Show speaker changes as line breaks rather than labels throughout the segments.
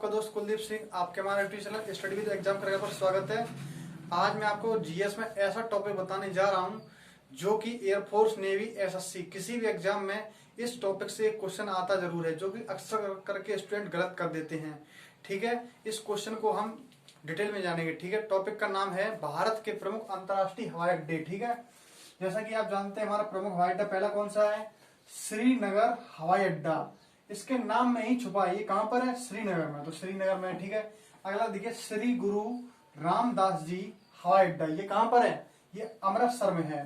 आपका दोस्त कुलदीप सिंह आपके हमारे YouTube channel study with exam करेगा पर स्वागत है। आज मैं आपको जीएस में ऐसा टॉपिक बताने जा रहा हूं जो कि एयरफोर्स, नेवी, एसएससी किसी भी एग्जाम में इस टॉपिक से एक क्वेश्चन आता जरूर है, जो कि अक्सर करके स्टूडेंट गलत कर देते हैं। ठीक है, इस क्वेश्चन को हम डिटेल में जानेंगे। ठीक है, टॉपिक का नाम है भारत के प्रमुख अंतर्राष्ट्रीय हवाई अड्डे। ठीक है, जैसा कि आप जानते हैं हमारा प्रमुख हवाई अड्डा पहला कौन सा है? श्रीनगर हवाई अड्डा। इसके नाम में ही छुपा है, ये कहां पर है? श्रीनगर में, तो श्रीनगर में। ठीक है, अगला देखिए श्री गुरु रामदास जी हवाई अड्डा, ये कहां पर है? ये अमृतसर में है,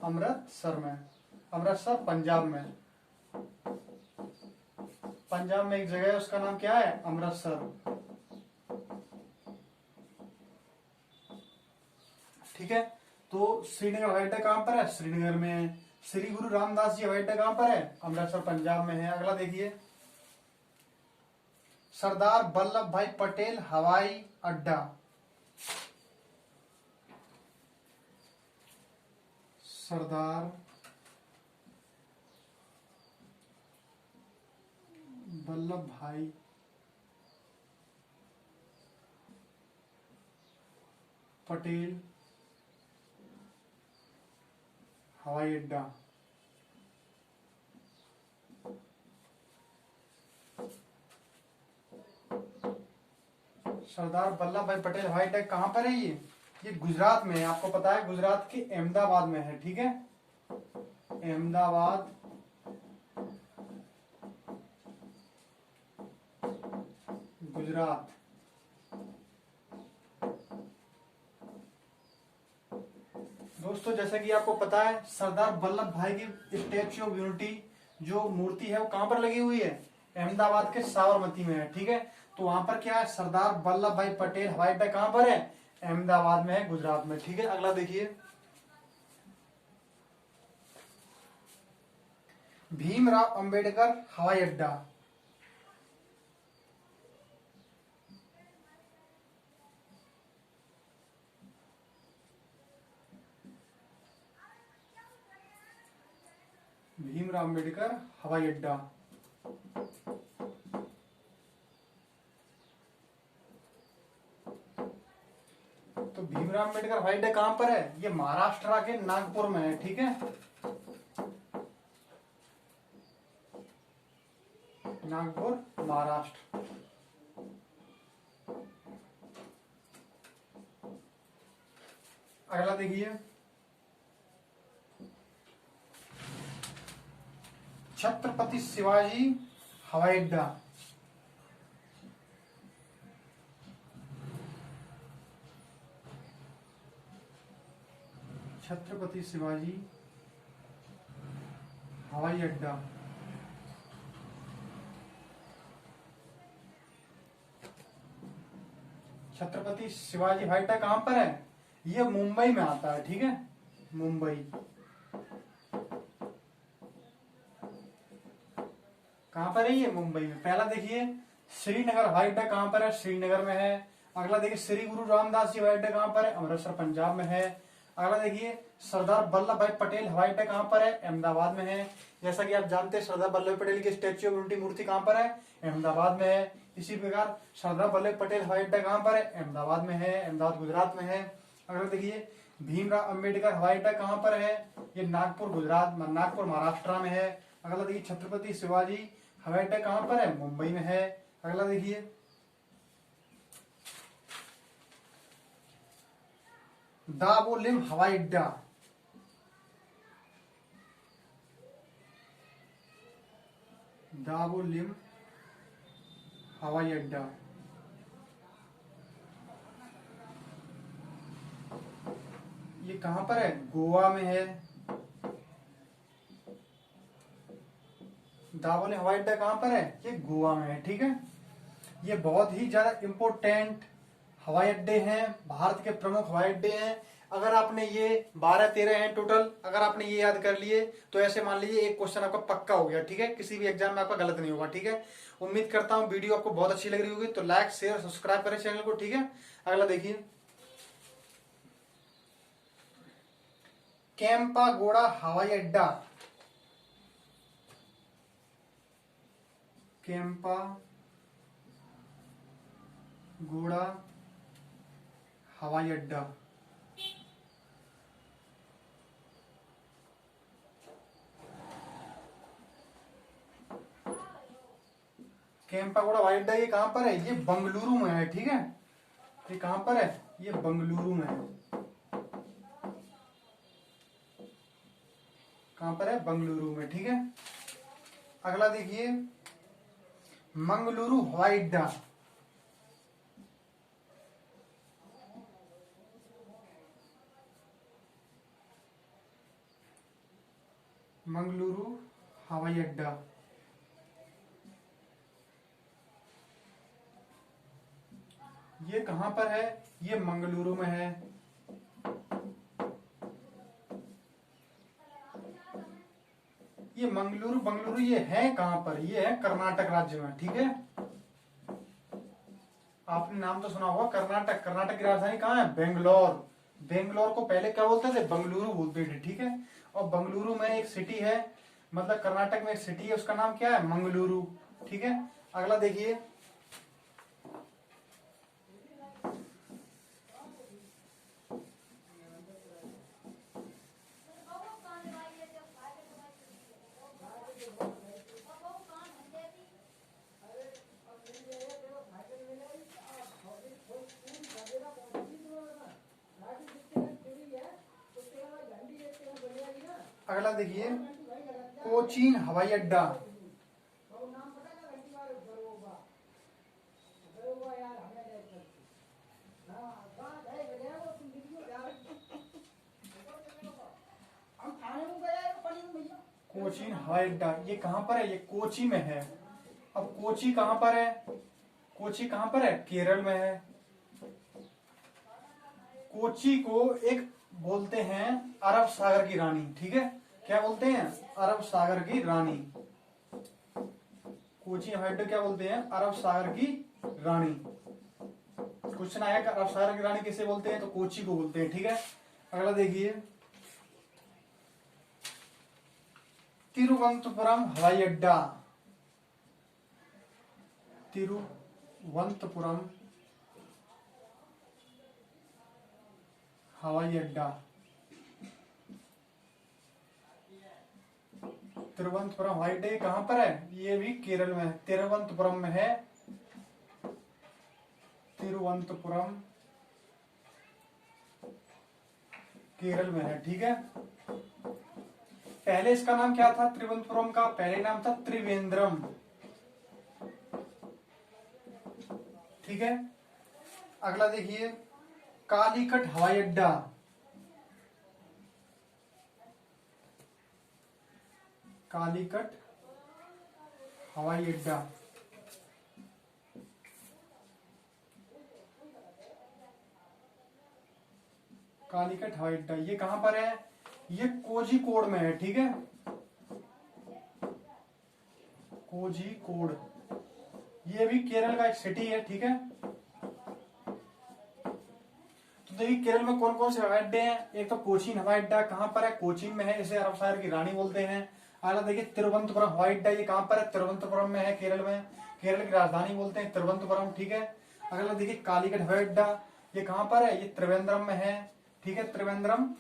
अमृतसर में, अमृतसर पंजाब में। पंजाब में एक जगह है, उसका नाम क्या है? अमृतसर। ठीक है, तो श्रीनगर हवाई अड्डा कहां पर है? श्रीनगर में है। श्री गुरु रामदास जी हवाई अड्डा कहां पर है? अमृतसर पंजाब में है। अगला देखिए सरदार वल्लभ भाई पटेल हवाई अड्डा, सरदार वल्लभ भाई पटेल हवाई अड्डा, सरदार वल्लभ भाई पटेल हवाई अड्डा कहां पर है? ये गुजरात में है। आपको पता है गुजरात के अहमदाबाद में है। ठीक है, अहमदाबाद, गुजरात। दोस्तों जैसा कि आपको पता है सरदार वल्लभ भाई की स्टैच्यू ऑफ यूनिटी जो मूर्ति है वो कहां पर लगी हुई है? अहमदाबाद के साबरमती में है। ठीक है, तो वहां पर क्या है? सरदार वल्लभ भाई पटेल हवाई अड्डा कहां पर है? अहमदाबाद में है, गुजरात में। ठीक है, अगला देखिए भीमराव अंबेडकर हवाई अड्डा, भीमराव अंबेडकर हवाई अड्डा। तो भीमराव अंबेडकर हवाई अड्डा कहां पर है? ये महाराष्ट्र के नागपुर में है। ठीक है, नागपुर, महाराष्ट्र। अगला देखिए छत्रपति शिवाजी हवाई अड्डा, छत्रपति शिवाजी हवाई अड्डा। छत्रपति शिवाजी हवाई अड्डा कहां पर है? ये मुंबई में आता है। ठीक है, मुंबई। कहां पर है ये? मुंबई में। पहला देखिए श्रीनगर हवाई अड्डा कहां पर है? श्रीनगर में है। अगला देखिए श्री गुरु रामदास जी हवाई अड्डा कहां पर है? अमृतसर पंजाब में है। अगला देखिए सरदार वल्लभ भाई पटेल हवाई अड्डा कहां पर है? अहमदाबाद में है। जैसा कि आप जानते हैं सरदार वल्लभ भाई पटेल की स्टैच्यू ऑफ यूनिटी मूर्ति कहां पर है? अहमदाबाद में है। इसी प्रकार सरदार वल्लभ पटेल हवाई अड्डा कहां पर है? अहमदाबाद में है, अहमदाबाद गुजरात में है। अगला देखिए भीमराव अंबेडकर हवाई अड्डा कहां पर है? ये नागपुर, गुजरात, नागपुर महाराष्ट्र में है। अगला देखिए छत्रपति शिवाजी हवाई अड्डा कहां पर है? मुंबई में है। अगला देखिए दावोलिम हवाई अड्डा, दावोलिम हवाई अड्डा। ये कहां पर है? गोवा में है। दावोलिम हवाई अड्डा कहां पर है? ये गोवा में है। ठीक है, ये बहुत ही ज्यादा इंपोर्टेंट हवाई अड्डे हैं, भारत के प्रमुख हवाई अड्डे हैं। अगर आपने ये 12-13 हैं टोटल, अगर आपने ये याद कर लिए तो ऐसे मान लीजिए एक क्वेश्चन आपका पक्का हो गया। ठीक है, किसी भी एग्जाम में आपका गलत नहीं होगा। ठीक है, उम्मीद करता हूं वीडियो आपको बहुत अच्छी लग रही होगी, तो लाइक, शेयर, सब्सक्राइब करें चैनल को। ठीक है, अगला देखिए कैंपागोड़ा हवाई अड्डा, कैंपागोड़ा गोड़ा हवाई अड्डा। केम्पागोड़ा हवाई अड्डा ये कहां पर है? ये बंगलुरु में है, ठीक है। ये कहां पर है? ये बंगलुरु में है। कहां पर है? बंगलुरु में, ठीक है। अगला देखिए, मंगलुरु हवाई अड्डा। मंगलुरु हवाई अड्डा ये कहां पर है? ये मंगलुरु में है। ये मंगलुरु बंगलुरु ये है कहां पर? ये है कर्नाटक राज्य में, ठीक है। आपने नाम तो सुना होगा कर्नाटक। कर्नाटक की राजधानी कहाँ है? बेंगलोर। बेंगलोर को पहले क्या बोलते थे? बंगलुरु बोलते थे, ठीक है। और बंगलुरु में एक सिटी है, मतलब कर्नाटक में एक सिटी है, उसका नाम क्या है? मंगलुरु, ठीक है। अगला देखिए, अगला देखिए, कोचीन हवाई अड्डा। कोचीन हवाई अड्डा ये कहां पर है? ये कोची में है। अब कोची कहां पर है? कोची कहां पर है? केरल में है। कोची को एक बोलते हैं अरब सागर की रानी, ठीक है। क्या बोलते हैं? अरब सागर की रानी। कोची हवाई अड्डा क्या बोलते हैं? अरब सागर की रानी। क्वेश्चन आया कि अरब सागर की रानी किसे बोलते हैं? तो कोची को बोलते हैं, ठीक है। अगला देखिए, तिरुवनंतपुरम हवाई अड्डा। तिरुवनंतपुरम हवाई अड्डा। तिरुवनंतपुरम हवाई अड्डा ये कहां पर है? ये भी केरल में है, तिरुवनंतपुरम में है। तिरुवनंतपुरम केरल में है, ठीक है। पहले इसका नाम क्या था? तिरुवनंतपुरम का पहले नाम था त्रिवेंद्रम, ठीक है। अगला देखिए, कालीकट हवाई अड्डा। कालीकट हवाई अड्डा कालीकट हवाई अड्डा ये कहां पर है? ये कोझिकोड में है, ठीक है। कोझिकोड ये भी केरल का एक सिटी है, ठीक है। तो देखिए केरल में कौन कौन से हवाई अड्डे हैं? एक तो कोचीन हवाई अड्डा कहां पर है? कोचीन में है, इसे अरब सागर की रानी बोलते हैं। अगला देखिए, तिरुवनंतपुरम हवाई अड्डा ये कहां पर है? तिरुवनंतपुरम में है, केरल में। केरल की राजधानी बोलते हैं तिरुवनंतपुरम, ठीक है। अगला देखिए, कालीकट हवाई अड्डा ये कहां पर है? ये त्रिवेंद्रम में है, ठीक है। त्रिवेंद्रम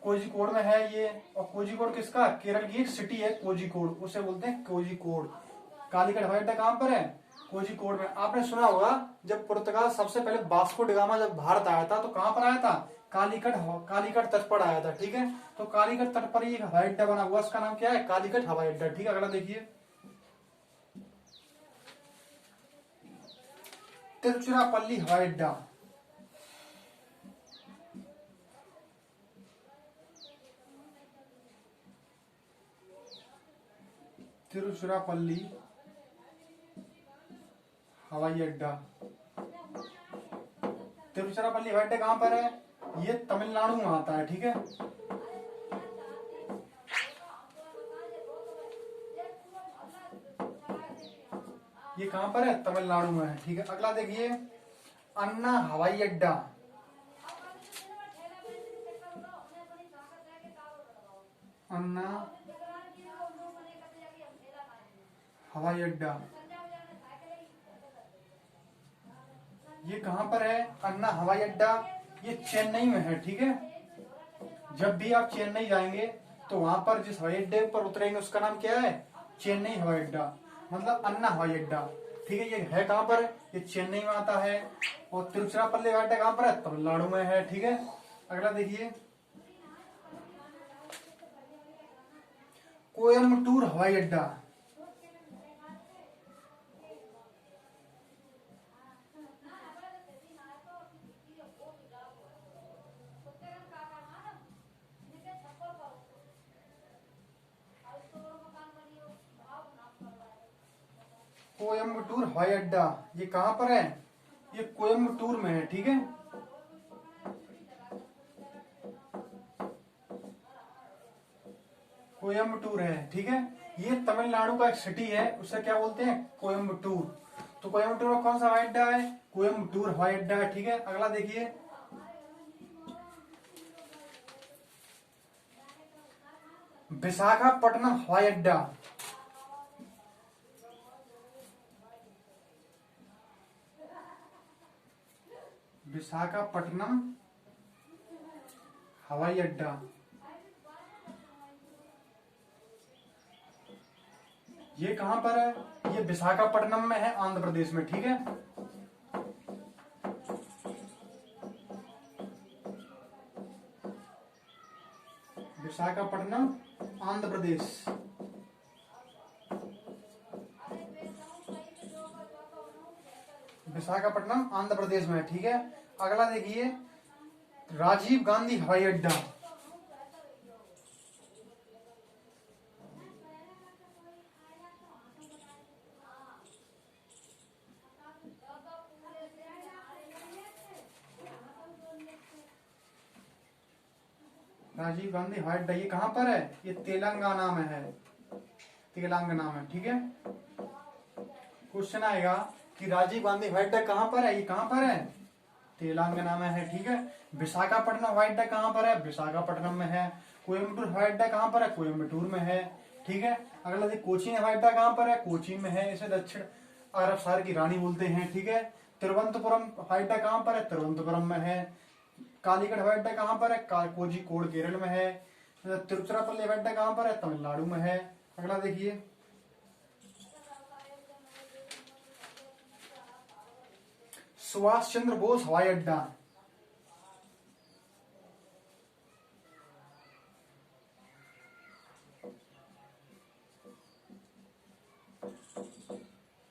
कोझिकोड में है ये। और कोझिकोड किसका? केरल की एक सिटी है कोझिकोड, उसे बोलते हैं कोझिकोड। कालीकट हवाई अड्डा कहां पर है? कोझिकोड में। आपने सुना होगा जब पुर्तगाल सबसे पहले वास्को डी गामा जब भारत आया था तो कहां पर आया था? कालीकट तट पर आया था, ठीक है। तो कालीकट तट पर ही एक हवाई अड्डा बना हुआ, उसका नाम क्या है? कालीकट हवाई अड्डा, ठीक है। अगला देखिए, तिरुचिरापल्ली हवाई अड्डा। तिरुचिरापल्ली हवाई अड्डा तिरुचिरापल्ली हवाई अड्डा कहां पर है? ये तमिलनाडु में आता है, ठीक है। ये कहां पर है? तमिलनाडु में है, ठीक है। अगला देखिए, अन्ना हवाई अड्डा। अन्ना हवाई अड्डा ये कहाँ पर है? अन्ना हवाई अड्डा, ये चेन्नई में है। ठीक है, जब भी आप चेन्नई जाएंगे तो वहां पर जिस हवाई अड्डे पर उतरेंगे उसका नाम क्या है? चेन्नई हवाई अड्डा, मतलब अन्ना हवाई अड्डा। ठीक है, ये है कहाँ पर? ये चेन्नई में आता है। और तिरुचिरापल्ली हवाई अड्डा कहाँ पर है? तमिलनाडु में है। ठीक है, अगला देखिए, कोयम्बटूर हवाई अड्डा। कोयम्बटूर हवाई अड्डा ये कहाँ पर है? ये कोयम्बटूर में है। ठीक है, कोयम्बटूर है। ठीक है, ये तमिलनाडु का एक सिटी है, उसे क्या बोलते हैं? कोयम्बटूर। तो कोयम्बटूर में कौन सा हवाई अड्डा है? कोयम्बटूर हवाई अड्डा है। ठीक है, अगला देखिए, विशाखापट्टनम हवाई अड्डा। विशाखापट्टनम हवाई अड्डा ये कहां पर है? ये विशाखापट्टनम में है, आंध्र प्रदेश में। ठीक है, विशाखापट्टनम आंध्र प्रदेश। विशाखापट्टनम आंध्र प्रदेश में है। ठीक है, अगला देखिए, राजीव गांधी हवाई अड्डा। राजीव गांधी हवाई अड्डा ये कहां पर है? ये तेलंगाना में है, तेलंगाना में। ठीक है, क्वेश्चन आएगा कि राजीव गांधी हवाई अड्डा कहां पर है? ये कहां पर है? तेलंगाना में है। ठीक है, विशाखापट्टनम हवाई अड्डा कहां पर है? विशाखापट्टनम में है। कोयम्बटूर हवाई अड्डा कहां पर है? कोयम्बटूर में है। ठीक है, अगला देखिए, कोचीन हवाई अड्डा कहां पर है? कोचीन में है, इसे दक्षिण अरब सागर की रानी बोलते हैं। ठीक है, तिरुवनंतपुरम हवाई अड्डा कहां पर है? तिरुवनंतपुरम में है। कालीकट हवाई अड्डा कहां पर है? कोझिकोड केरल में है। तिरुचिरापल्ली हवाई अड्डा कहां पर है? तमिलनाडु में है। अगला देखिए, सुभाष चंद्र बोस हवाई अड्डा।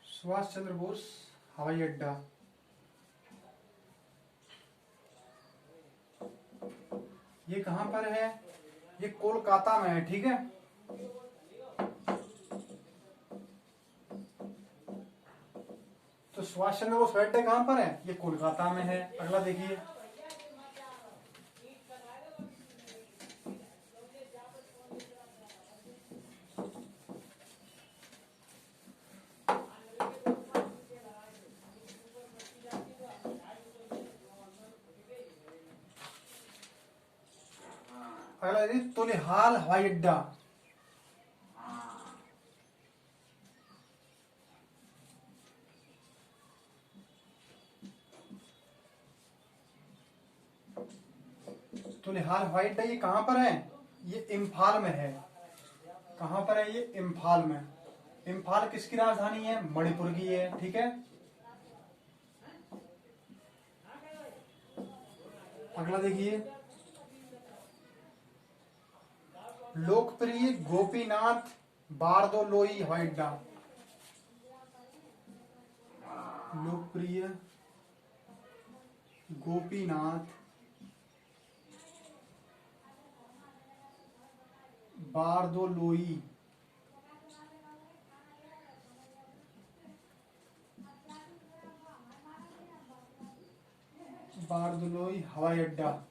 सुभाष चंद्र बोस हवाई अड्डा ये कहां पर है? ये कोलकाता में है। ठीक है, तो सुभाष चंद्र बोस हवाई अड्डा कहां पर है? ये कोलकाता में है। अगला देखिए, अगला देखिए, तुलिहाल हवाई अड्डा। तुलिहाल हवाई अड्डा ये कहां पर है? ये इम्फाल में है। कहां पर है? ये इम्फाल में। इम्फाल किसकी राजधानी है? मणिपुर की है। ठीक है, अगला देखिए, लोकप्रिय गोपीनाथ बारदोलोई हवाई अड्डा। लोकप्रिय गोपीनाथ बारदोलोई बारदोलोई हवाई अड्डा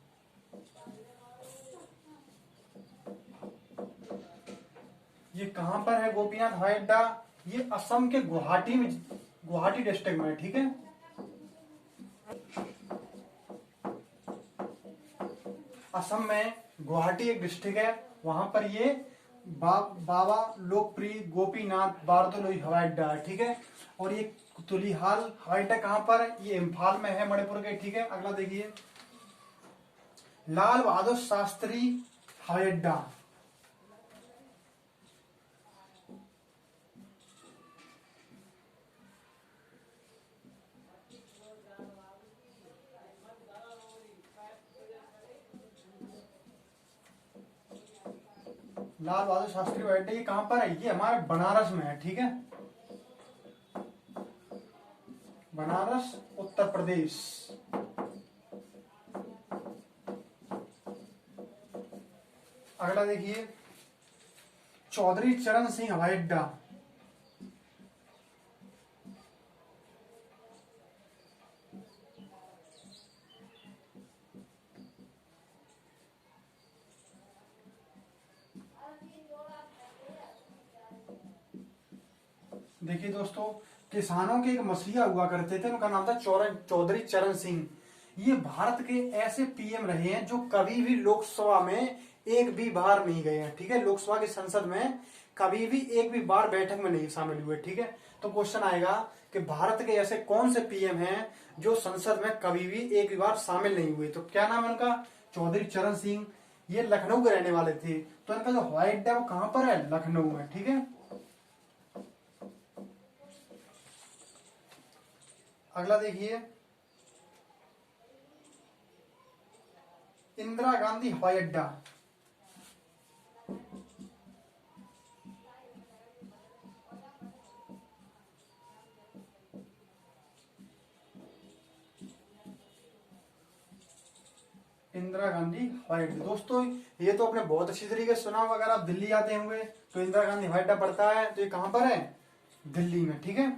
ये कहां पर है? गोपीनाथ हवाई अड्डा ये असम के गुवाहाटी में, गुवाहाटी डिस्ट्रिक्ट में है। ठीक है, असम में गुवाहाटी एक डिस्ट्रिक्ट है, वहां पर ये बाबा लोकप्रिय गोपीनाथ बारदोलोई हवाई अड्डा है। ठीक है, और ये तुलिहाल हवाई अड्डा कहां पर है? ये इम्फाल में है, मणिपुर के। ठीक है, अगला देखिए, लाल बहादुर शास्त्री हवाई अड्डा, लाल बहादुर शास्त्री हवाई अड्डा ये कहां पर है? ये हमारे बनारस में है। ठीक है, बनारस उत्तर प्रदेश। अगला देखिए, चौधरी चरण सिंह हवाई अड्डा, देखिए दोस्तों, किसानों के एक मसीहा हुआ करते थे, उनका नाम था चौधरी चरण सिंह। ये भारत के ऐसे पीएम रहे हैं जो कभी भी लोकसभा में एक भी बार नहीं गए हैं। ठीक है, लोकसभा की संसद में कभी भी एक भी बार बैठक में नहीं शामिल हुए। ठीक है, तो क्वेश्चन आएगा कि भारत के ऐसे कौन से पीएम हैं जो संसद में कभी भी एक भी बार शामिल नहीं हुए? तो क्या नाम है उनका? चौधरी चरण सिंह। ये लखनऊ के रहने वाले थे। तो इनका जो हवाई अड्डा है वो कहां पर है? लखनऊ में। ठीक है, अगला देखिए, इंदिरा गांधी हवाई अड्डा, इंदिरा गांधी हवाई अड्डा। दोस्तों ये तो आपने बहुत अच्छी तरीके से सुना होगा। अगर आप दिल्ली आते होंगे तो इंदिरा गांधी हवाई अड्डा पड़ता है, तो ये कहां पर है? दिल्ली में। ठीक है,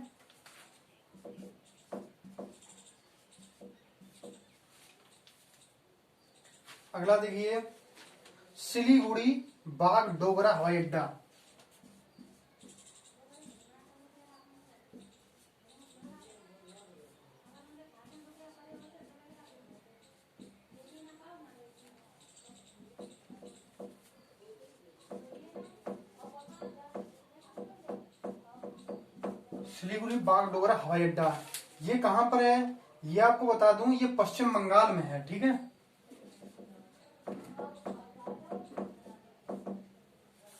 अगला देखिए, सिलीगुड़ी बागडोगरा हवाई अड्डा, सिलीगुड़ी बागडोगरा हवाई अड्डा ये कहां पर है? ये आपको बता दूं, ये पश्चिम बंगाल में है। ठीक है,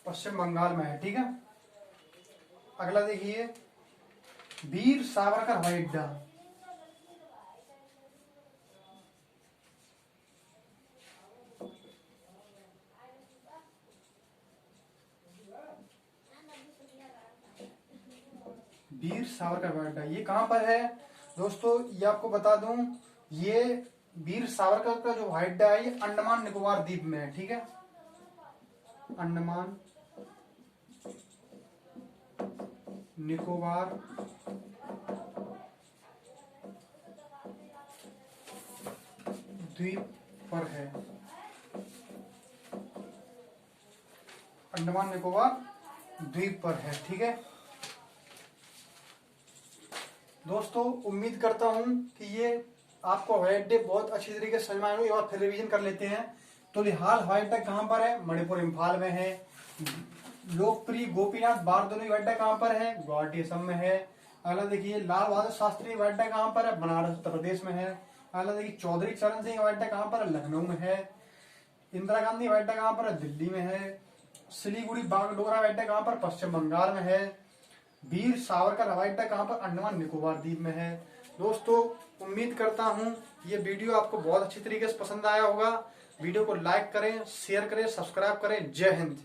पश्चिम बंगाल में है। ठीक है, अगला देखिए, वीर सावरकर हवाई अड्डा, वीर सावरकर हवाई अड्डा ये कहां पर है? दोस्तों ये आपको बता दूं, ये वीर सावरकर का जो हवाई अड्डा है ये अंडमान निकोबार द्वीप में है। ठीक है, अंडमान निकोबार द्वीप पर है, अंडमान निकोबार द्वीप पर है। ठीक है दोस्तों, उम्मीद करता हूं कि ये आपको हवाई अड्डे बहुत अच्छी तरीके से समझ में आए। एक बार फिर रिवीजन कर लेते हैं। तुलिहाल हवाई अड्डा कहां पर है? मणिपुर इम्फाल में है। लोकप्रिय गोपीनाथ बारदोली हवाई अड्डा कहां पर है? गुवाहाटी असम में है। अगला देखिए, लाल बहादुर शास्त्री हवाई अड्डा कहां पर है? बनारस उत्तर प्रदेश में है। अगला देखिए, चौधरी चरण सिंह हवाई अड्डा कहां पर है? लखनऊ में है। इंदिरा गांधी हवाई अड्डा कहां पर है? दिल्ली में है। सिलीगुड़ी बागडोगरा हवाई अड्डा कहां पर? पश्चिम बंगाल में है। वीर सावरकर हवाई अड्डा कहां पर? अंडमान निकोबार द्वीप में है। दोस्तों उम्मीद करता हूं ये वीडियो आपको बहुत अच्छी तरीके से पसंद आया होगा। वीडियो को लाइक करें, शेयर करें, सब्सक्राइब करें। जय हिंद।